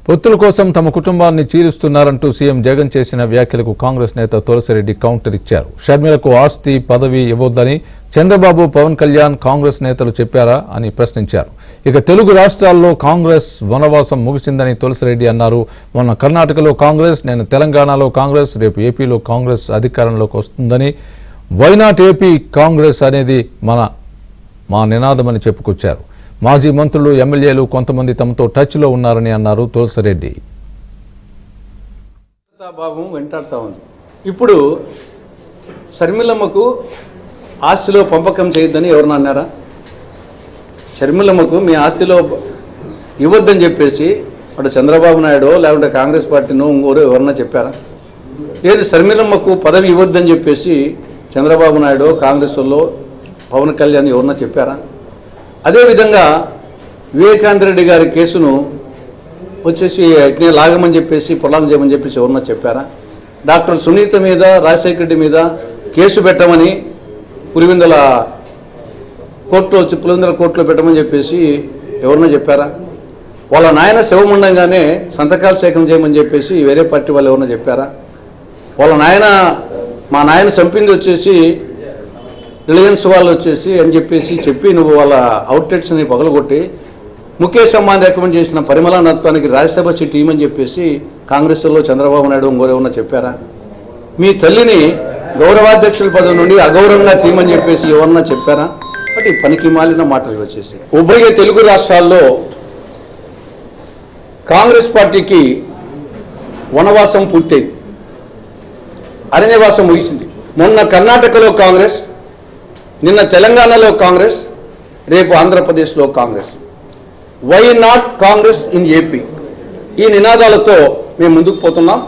పొత్తుల కోసం తమ కుటుంబాన్ని చీరుస్తున్నారంటూ సీఎం జగన్ చేసిన వ్యాఖ్యలకు కాంగ్రెస్ నేత తులసిరెడ్డి కౌంటర్ ఇచ్చారు. షర్మిలకు ఆస్తి పదవి ఇవ్వొద్దని చంద్రబాబు, పవన్ కళ్యాణ్ కాంగ్రెస్ నేతలు చెప్పారా అని ప్రశ్నించారు. ఇక తెలుగు రాష్ట్రాల్లో కాంగ్రెస్ వనవాసం ముగిసిందని తులసిరెడ్డి అన్నారు. మొన్న కర్ణాటకలో కాంగ్రెస్, నేను తెలంగాణలో కాంగ్రెస్, రేపు ఏపీలో కాంగ్రెస్ అధికారంలోకి వస్తుందని, వై నాట్ ఏపీ కాంగ్రెస్ అనేది మా నినాదమని చెప్పుకొచ్చారు. మాజీ మంత్రులు, ఎమ్మెల్యేలు కొంతమంది తమతో టచ్లో ఉన్నారని అన్నారు తులసిరెడ్డి. భావం వెంటాడుతూ ఉంది. ఇప్పుడు షర్మిలమ్మకు ఆస్తిలో పంపకం చేయొద్దని ఎవరన్నా అన్నారా? షర్మిలమ్మకు మీ ఆస్తిలో ఇవ్వద్దని చెప్పేసి అటు చంద్రబాబు నాయుడు లేకుంటే కాంగ్రెస్ పార్టీను ఇంకోరు ఎవరన్నా చెప్పారా? లేదు, షర్మిలమ్మకు పదవి ఇవ్వద్దని చెప్పేసి చంద్రబాబు నాయుడు, కాంగ్రెస్ వాళ్ళు, పవన్ కళ్యాణ్ ఎవరన్నా చెప్పారా? అదేవిధంగా వివేకానంద రెడ్డి గారి కేసును వచ్చేసి లాగమని చెప్పేసి పొలాలు చేయమని చెప్పేసి ఎవరన్నా చెప్పారా? డాక్టర్ సునీత మీద, రాజశేఖర రెడ్డి మీద కేసు పెట్టమని పులివెందుల కోర్టులో పెట్టమని చెప్పేసి ఎవరన్నా చెప్పారా? వాళ్ళ నాయన శివముండంగానే సంతకాలు సేకరణ చేయమని చెప్పేసి వేరే పార్టీ వాళ్ళు ఎవరన్నా చెప్పారా? వాళ్ళ నాయన, మా నాయన చంపింది వచ్చేసి రిలయన్స్ వాళ్ళు వచ్చేసి అని చెప్పి నువ్వు వాళ్ళ అవుట్లెట్స్ని పగలగొట్టి ముఖేష్ అంబానీ రికమెండ్ చేసిన పరిమళ నత్వానికి రాజ్యసభ సీట్ ఇవ్వమని చెప్పేసి కాంగ్రెస్లో చంద్రబాబు నాయుడు ఇంకోరేమన్నా చెప్పారా? మీ తల్లిని గౌరవాధ్యక్షుల పదవి నుండి అగౌరవంగా తీయమని చెప్పేసి ఎవరన్నా చెప్పారా? అంటే పనికి మాలిన మాటలు వచ్చేసి ఉభయ తెలుగు రాష్ట్రాల్లో కాంగ్రెస్ పార్టీకి వనవాసం పూర్తయింది, అరణ్యవాసం ముగిసింది. మొన్న కర్ణాటకలో కాంగ్రెస్, నిన్న తెలంగాణలో కాంగ్రెస్, రేపు ఆంధ్రప్రదేశ్లో Congress. Why not Congress in AP? ఈ నినాదాలతో మేము ముందుకు పోతున్నాం.